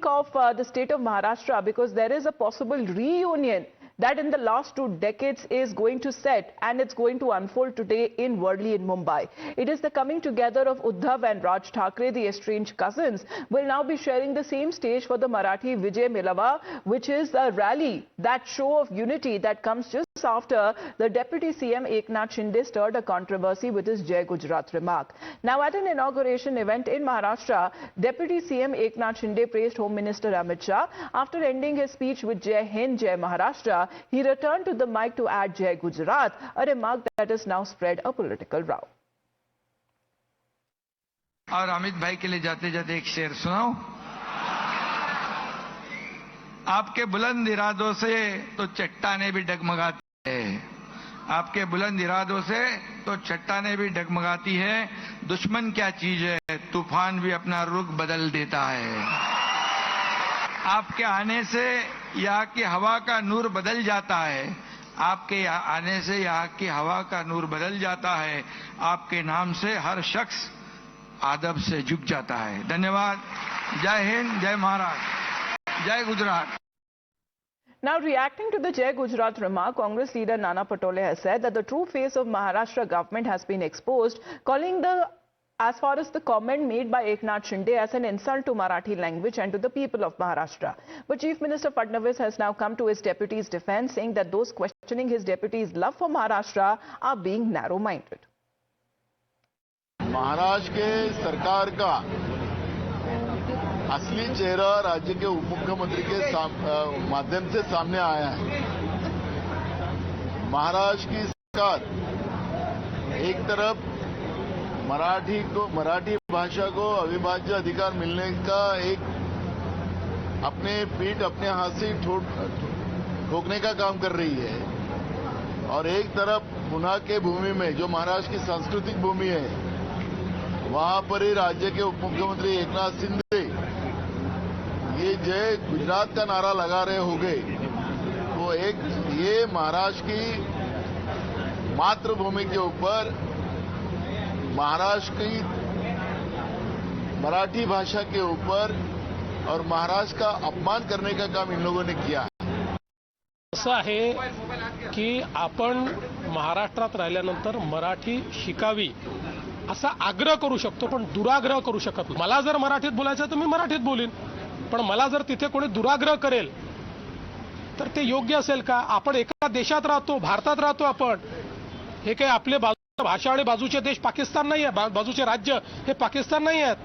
speak of the state of Maharashtra because there is a possible reunion that in the last 2 decades is going to set, and it's going to unfold today in Worli in Mumbai. It is the coming together of Uddhav and Raj Thackeray, the estranged cousins, will now be sharing the same stage for the Marathi Vijay Milava, which is a rally, that show of unity that comes just after the Deputy CM Eknath Shinde stirred a controversy with his Jai Gujarat remark. Now, at an inauguration event in Maharashtra, Deputy CM Eknath Shinde praised Home Minister Amit Shah. After ending his speech with Jai Hind, Jai Maharashtra, he returned to the mic to add Jai Gujarat, a remark that has now spread a political row. और अमित भाई के लिए जाते जाते एक शेर सुनाऊं। आपके बुलंद इरादों से तो चट्टानें भी डगमगाती है, आपके बुलंद इरादों से तो चट्टानें भी डगमगाती है। दुश्मन क्या चीज है, तूफान भी अपना रुख बदल देता है। आपके आने से यहाँ की हवा का नूर बदल जाता है, आपके आने से यहाँ की हवा का नूर बदल जाता है। आपके नाम से हर शख्स आदब से झुक जाता है। धन्यवाद। जय हिंद, जय महाराष्ट्र, जय Gujarat. Now, reacting to the Jai Gujarat remark, Congress leader Nana Patole has said that the true face of Maharashtra government has been exposed, calling as far as the comment made by Eknath Shinde as an insult to Marathi language and to the people of Maharashtra. But Chief Minister Fadnavis has now come to his deputy's defense, saying that those questioning his deputy's love for Maharashtra are being narrow-minded. Maharashtra के सरकार का असली चेहरा राज्य के उप मुख्यमंत्री के माध्यम से सामने आया है। महाराष्ट्र की सरकार एक तरफ मराठी भाषा को अविभाज्य अधिकार मिलने का एक अपने पीठ अपने हाथ से ठोकने का काम कर रही है, और एक तरफ पुणे के भूमि में जो महाराष्ट्र की सांस्कृतिक भूमि है, वहां पर ही राज्य के उप मुख्यमंत्री एकनाथ शिंदे ये जय गुजरात का नारा लगा रहे होंगे। तो ये महाराष्ट्र की मातृभूमि के ऊपर महाराष्ट्र की मराठी भाषा के ऊपर और महाराष्ट्र का अपमान करने का काम इन लोगों ने किया है। असं आहे की आपण महाराष्ट्रात राहिल्यानंतर मराठी शिकावी असा आग्रह करू शकतो, पण दुराग्रह करू शकत नाही। मला जर मराठीत बोलायचं तर मी मराठीत बोलीन, पण मला जर तिथे कोणी दुराग्रह करेल तर ते योग्य असेल का? आपण एका देशात राहतो, भारतात राहतो आपण। हे काही आपले भाषा आणि बाजूचे देश पाकिस्तान नाही आहे, बाजूचे राज्य हे पाकिस्तान नाही आहेत।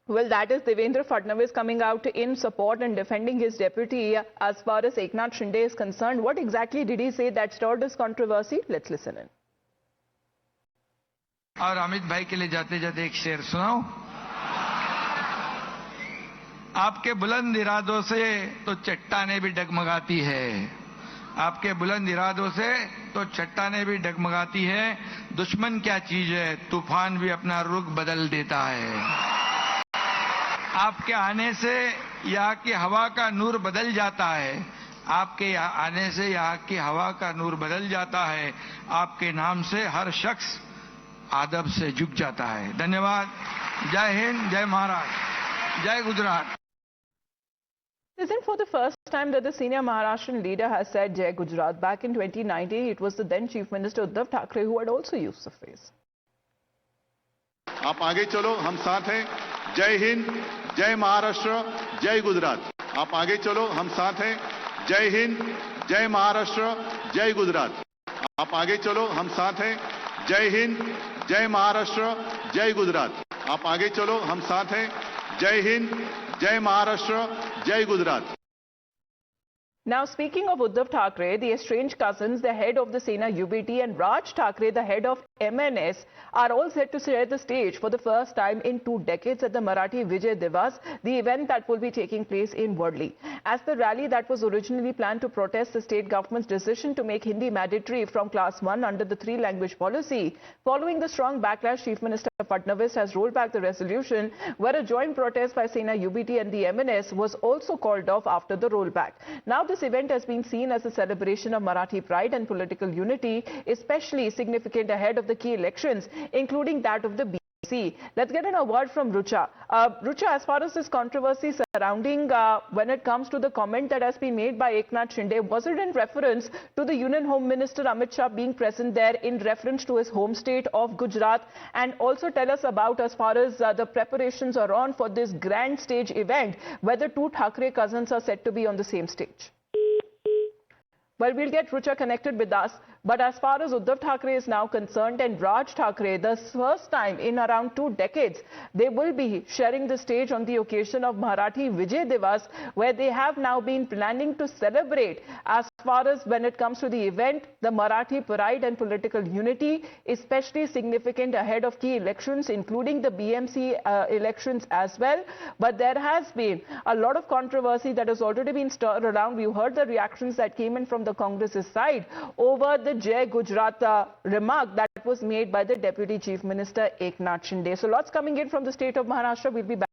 Well, that is Devendra Fadnavis coming out in support and defending his deputy as far as Eknath Shinde is concerned. What exactly did he say that stirred this controversy? Let's listen in. और अमित भाई के लिए जाते जाते एक शेर सुनाऊं। आपके बुलंद इरादों से तो चट्टानें भी डगमगाती है, आपके बुलंद इरादों से तो चट्टानें भी डगमगाती है। दुश्मन क्या चीज है, तूफान भी अपना रुख बदल देता है। आपके आने से यहाँ की हवा का नूर बदल जाता है, आपके आने से यहाँ की हवा का नूर बदल जाता है। आपके नाम से हर शख्स आदब से झुक जाता है। धन्यवाद। जय हिंद, जय महाराष्ट्र, जय Gujarat. It isn't for the first time that the senior Maharashtrian leader has said Jai Gujarat. Back in 2019, it was the then Chief Minister Uddhav Thackeray who had also used the phrase. आप आगे चलो, हम साथ हैं। जय हिंद, जय महाराष्ट्र, जय गुजरात। आप आगे चलो, हम साथ हैं। जय हिंद, जय महाराष्ट्र, जय गुजरात। आप आगे चलो, हम साथ हैं। जय हिंद, जय महाराष्ट्र, जय गुजरात। आप आगे चलो, हम साथ हैं। जय हिंद, जय महाराष्ट्र, जय Gujarat. Now, speaking of Uddhav Thackeray, the estranged cousins, the head of the Sena UBT, and Raj Thackeray, the head of MNS, are all set to share the stage for the first time in 2 decades at the Marathi Vijay Divas, the event that will be taking place in Worli. As the rally that was originally planned to protest the state government's decision to make Hindi mandatory from class 1 under the 3-language policy, following the strong backlash, Chief Minister Fadnavis has rolled back the resolution, where a joint protest by Sena UBT and the MNS was also called off after the rollback. Now, this event has been seen as a celebration of Marathi pride and political unity, especially significant ahead of the key elections, including that of the see. Let's get in a word from Rucha. Rucha, as far as this controversy surrounding when it comes to the comment that has been made by Eknath Shinde, was it in reference to the Union Home Minister Amit Shah being present there in reference to his home state of Gujarat? And also tell us about, as far as the preparations are on for this grand stage event, whether two Thackeray cousins are set to be on the same stage. Well, we'll get Rucha connected with us. But as far as Uddhav Thackeray is now concerned, and Raj Thackeray, the first time in around 2 decades, they will be sharing the stage on the occasion of Marathi Vijay Divas, where they have now been planning to celebrate, as far as when it comes to the event, the Marathi pride and political unity, especially significant ahead of key elections, including the BMC elections as well. But there has been a lot of controversy that has already been stirred around. We heard the reactions that came in from the Congress's side over the Jai Gujarat remark that was made by the Deputy Chief Minister Eknath Shinde. So lots coming in from the state of Maharashtra. We'll be back.